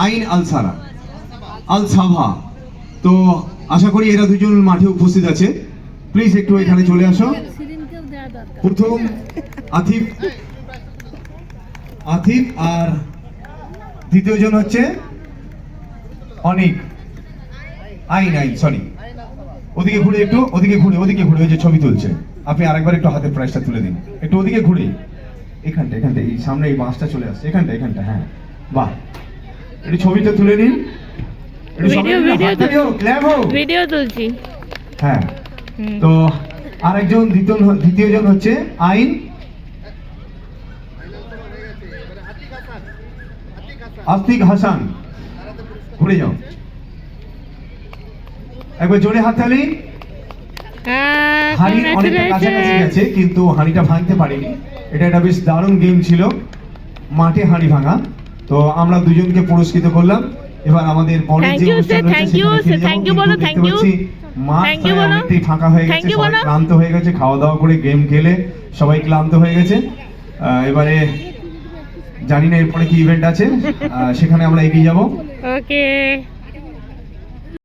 আইন আলসারা আল সাভা। তো আশা করি এরা দুজন মাঠে উপস্থিত আছে, প্লিজ একটু এখানে চলে আসো। প্রথম আতিফ আতিফ আর দ্বিতীয় জন হচ্ছে অনিক আইন আইন সরি, ওদিকে ঘুরে একটু, ওদিকে ঘুরে ওই যে ছবি তুলছে, আপনি আরেকবার একটু হাতের প্রাইসটা তুলে দিন, একটু ওদিকে ঘুরে, এখানটা এই সামনে এই বাঁশটা চলে আসছে, এখানটা হ্যাঁ, বাহ, একটু ছবিটা তুলে নিন, ভিডিও তুলছি। হ্যাঁ, তো আরেকজন দ্বিতীয় জন হচ্ছে আইন আতিক হাসান, ঘুরে যাও একবার জোরে হাততালি। হাড়ি অনেকটা কাছাকাছি গেছে কিন্তু হাড়িটা ভাঙতে পারিনি, এটা একটা বেশ দারুণ গেম ছিল, মাঠে হাড়ি ভাঙা। তো আমরা দুজনকে পুরস্কৃত করলাম। এবার আমাদের পরের যে অনুষ্ঠান রয়েছে মাঠ অনেকটাই ফাঁকা হয়ে গেছে, সবাই ক্লান্ত হয়ে গেছে, খাওয়া দাওয়া করে গেম খেলে সবাই ক্লান্ত হয়ে গেছে। এবারে জানি না এরপরে কি ইভেন্ট আছে, সেখানে আমরা এগিয়ে যাবো। ওকে।